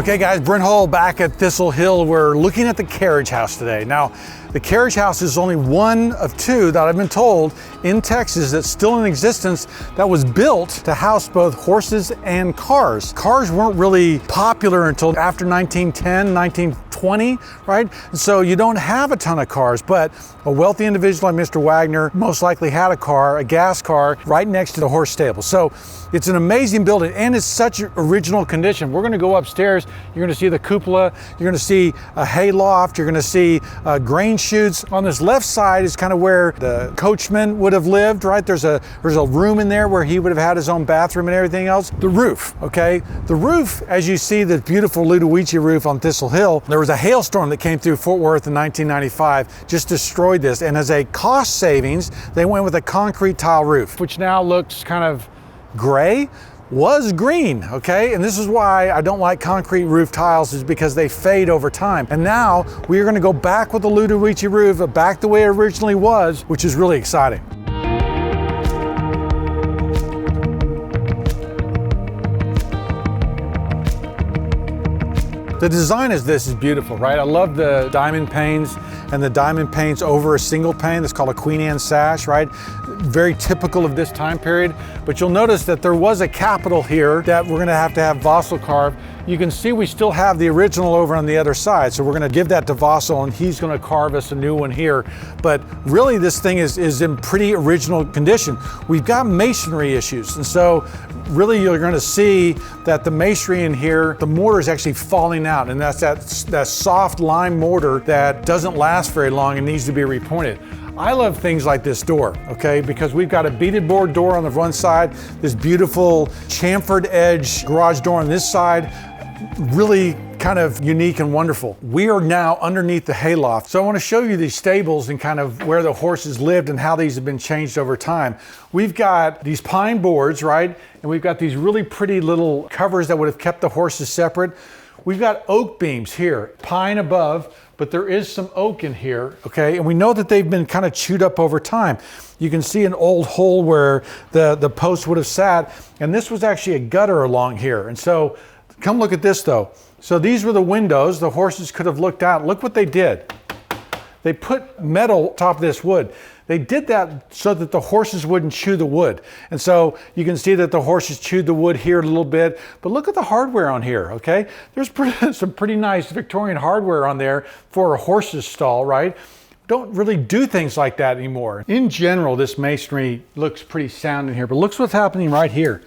Okay guys, Brent Hull back at Thistle Hill. We're looking at the carriage house today. Now, the carriage house is only one of two that I've been told in Texas that's still in existence that was built to house both horses and cars. Cars weren't really popular until after 1910, 1920, right? So you don't have a ton of cars, but a wealthy individual like Mr. Wagner most likely had a car, a gas car, right next to the horse stable. So it's an amazing building and it's such original condition. We're gonna go upstairs, you're gonna see the cupola, you're gonna see a hay loft, you're gonna see grain chutes. On this left side is kind of where the coachman would have lived, right? There's a room in there where he would have had his own bathroom and everything else. The roof, okay? The roof, as you see the beautiful Ludowici roof on Thistle Hill, there was a hailstorm that came through Fort Worth in 1995, just destroyed this. And as a cost savings, they went with a concrete tile roof, which now looks kind of gray. Was green, okay? And this is why I don't like concrete roof tiles, is because they fade over time. And now we are gonna go back with the Ludowici roof, back the way it originally was, which is really exciting. The design of this is beautiful, right? I love the diamond panes and the diamond panes over a single pane. That's called a Queen Anne sash, right? Very typical of this time period. But you'll notice that there was a capital here that we're gonna have to have Vossel carve. You can see we still have the original over on the other side. So we're gonna give that to Vossel and he's gonna carve us a new one here. But really this thing is in pretty original condition. We've got masonry issues. And so really you're gonna see that the masonry in here, the mortar is actually falling out. And that's that soft lime mortar that doesn't last very long and needs to be repointed. I love things like this door, okay? Because we've got a beaded board door on the front side, this beautiful chamfered edge garage door on this side, really kind of unique and wonderful. We are now underneath the hayloft. So I want to show you these stables and kind of where the horses lived and how these have been changed over time. We've got these pine boards, right? And we've got these really pretty little covers that would have kept the horses separate. We've got oak beams here, pine above, but there is some oak in here, okay? And we know that they've been kind of chewed up over time. You can see an old hole where the post would have sat, and this was actually a gutter along here. And so, come look at this though. So these were the windows the horses could have looked out. Look what they did. They put metal atop of this wood. They did that so that the horses wouldn't chew the wood. And so you can see that the horses chewed the wood here a little bit, but look at the hardware on here, okay? There's some pretty nice Victorian hardware on there for a horse's stall, right? Don't really do things like that anymore. In general, this masonry looks pretty sound in here, but look what's happening right here.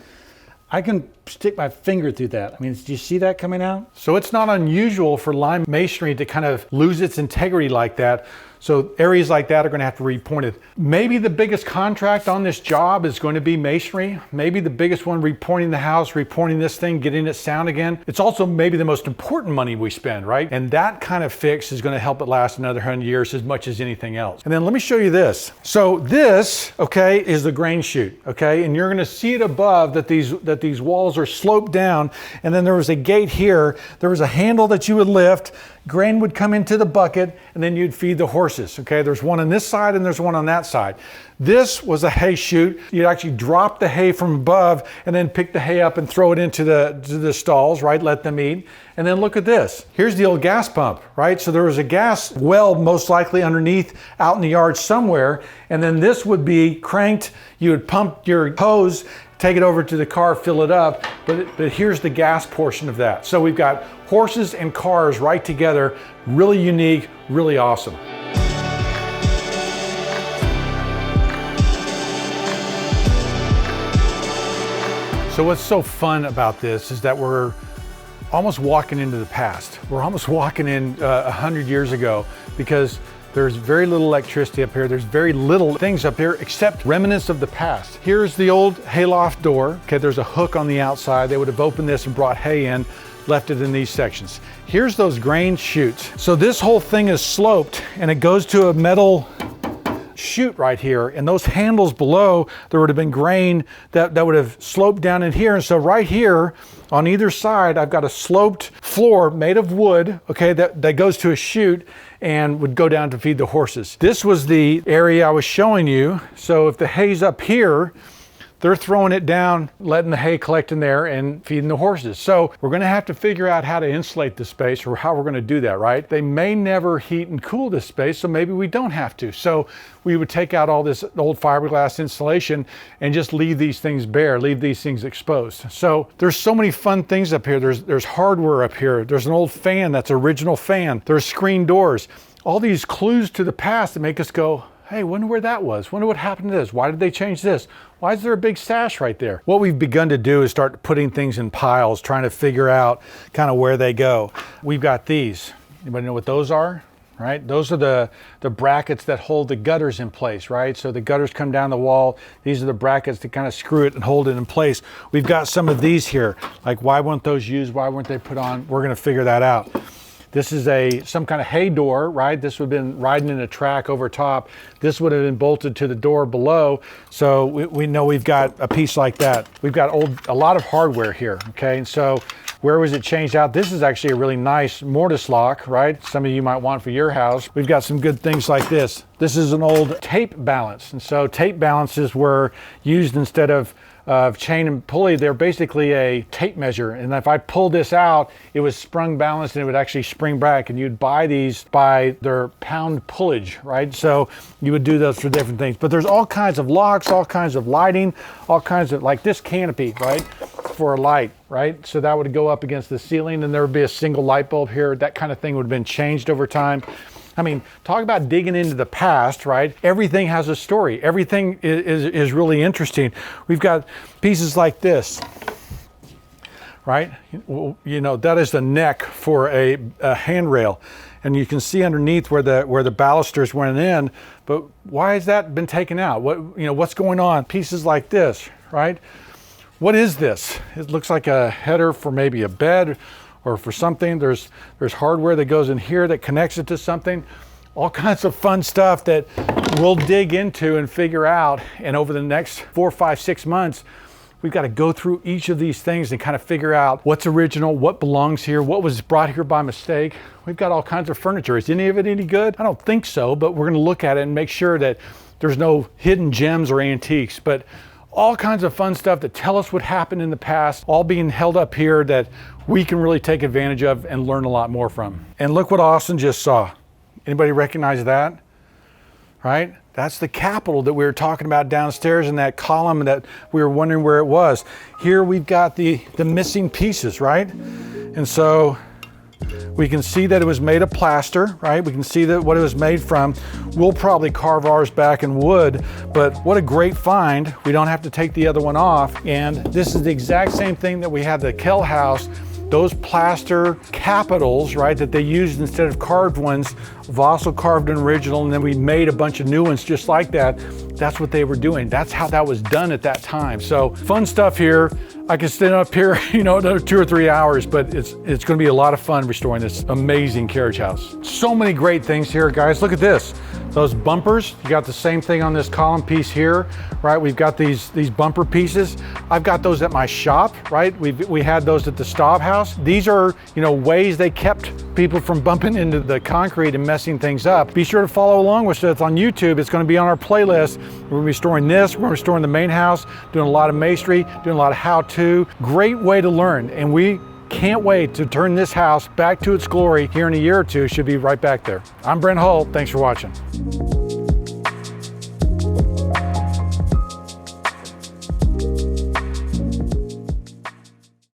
I can stick my finger through that. I mean, do you see that coming out? So it's not unusual for lime masonry to kind of lose its integrity like that. So areas like that are going to have to be repointed. Maybe the biggest contract on this job is going to be masonry. Maybe the biggest one, repointing the house, repointing this thing, getting it sound again. It's also maybe the most important money we spend, right? And that kind of fix is going to help it last another 100 years as much as anything else. And then let me show you this. So this, okay, is the grain chute, okay? And you're going to see it above that these walls are sloped down. And then there was a gate here. There was a handle that you would lift. Grain would come into the bucket and then you'd feed the horses, okay? There's one on this side and there's one on that side. This was a hay chute. You'd actually drop the hay from above and then pick the hay up and throw it into the stalls, right? Let them eat. And then look at this. Here's the old gas pump, right? So there was a gas well most likely underneath out in the yard somewhere. And then this would be cranked. You would pump your hose, take it over to the car, fill it up. But here's the gas portion of that. So we've got horses and cars right together. Really unique, really awesome. So what's so fun about this is that we're almost walking into the past. We're almost walking in 100 years ago, because there's very little electricity up here. There's very little things up here except remnants of the past. Here's the old hayloft door. Okay, there's a hook on the outside. They would have opened this and brought hay in, left it in these sections. Here's those grain chutes. So this whole thing is sloped and it goes to a metal chute right here, and those handles below, there would have been grain that would have sloped down in here. And so right here on either side, I've got a sloped floor made of wood, okay, that goes to a chute and would go down to feed the horses. This was the area I was showing you. So if the hay's up here, they're throwing it down, letting the hay collect in there and feeding the horses. So we're gonna have to figure out how to insulate the space or how we're gonna do that, right? They may never heat and cool this space, so maybe we don't have to. So we would take out all this old fiberglass insulation and just leave these things bare, leave these things exposed. So there's so many fun things up here. There's hardware up here. There's an old fan that's original fan. There's screen doors. All these clues to the past that make us go, hey, wonder where that was. Wonder what happened to this. Why did they change this? Why is there a big sash right there? What we've begun to do is start putting things in piles, trying to figure out kind of where they go. We've got these. Anybody know what those are? Right? Those are the brackets that hold the gutters in place, right? So the gutters come down the wall. These are the brackets that kind of screw it and hold it in place. We've got some of these here. Like, why weren't those used? Why weren't they put on? We're going to figure that out. This is some kind of hay door, right? This would have been riding in a track over top. This would have been bolted to the door below. So we know we've got a piece like that. We've got a lot of hardware here, okay? And so where was it changed out? This is actually a really nice mortise lock, right? Some of you might want for your house. We've got some good things like this. This is an old tape balance. And so tape balances were used instead of chain and pulley. They're basically a tape measure. And if I pulled this out, it was sprung balanced and it would actually spring back. And you'd buy these by their pound pullage, right? So you would do those for different things. But there's all kinds of locks, all kinds of lighting, all kinds of, like this canopy, right? For a light, right? So that would go up against the ceiling and there would be a single light bulb here. That kind of thing would have been changed over time. I mean, talk about digging into the past, right? Everything has a story. Everything is really interesting. We've got pieces like this, right? You know, that is the neck for a handrail. And you can see underneath where the balusters went in, but why has that been taken out? What's going on? Pieces like this, right? What is this? It looks like a header for maybe a bed or for something. There's hardware that goes in here that connects it to something. All kinds of fun stuff that we'll dig into and figure out. And over the next 4, 5, 6 months, we've got to go through each of these things and kind of figure out what's original, what belongs here, what was brought here by mistake. We've got all kinds of furniture. Is any of it any good? I don't think so, but we're going to look at it and make sure that there's no hidden gems or antiques. But all kinds of fun stuff that tell us what happened in the past, all being held up here that we can really take advantage of and learn a lot more from. And look what Austin just saw. Anybody recognize that? Right? That's the Capitol that we were talking about downstairs in that column that we were wondering where it was. Here we've got the missing pieces, right? And so we can see that it was made of plaster, right? We can see that what it was made from. We'll probably carve ours back in wood, but what a great find. We don't have to take the other one off. And this is the exact same thing that we had the Kell house, those plaster capitals, right, that they used instead of carved ones. Vossel carved an original, and then we made a bunch of new ones just like that. That's what they were doing. That's how that was done at that time. So fun stuff here. I could stand up here, another 2 or 3 hours, but it's going to be a lot of fun restoring this amazing carriage house. So many great things here, guys. Look at this. Those bumpers, you got the same thing on this column piece here, right? We've got these bumper pieces. I've got those at my shop, right? We had those at the Staub house. These are, ways they kept people from bumping into the concrete and messing things up. Be sure to follow along with us on YouTube. It's going to be on our playlist. We're going to be restoring this. We're going to be restoring the main house, doing a lot of masonry, doing a lot of how-to. Great way to learn. And we can't wait to turn this house back to its glory here in a year or two. Should be right back there. I'm Brent Hull. Thanks for watching.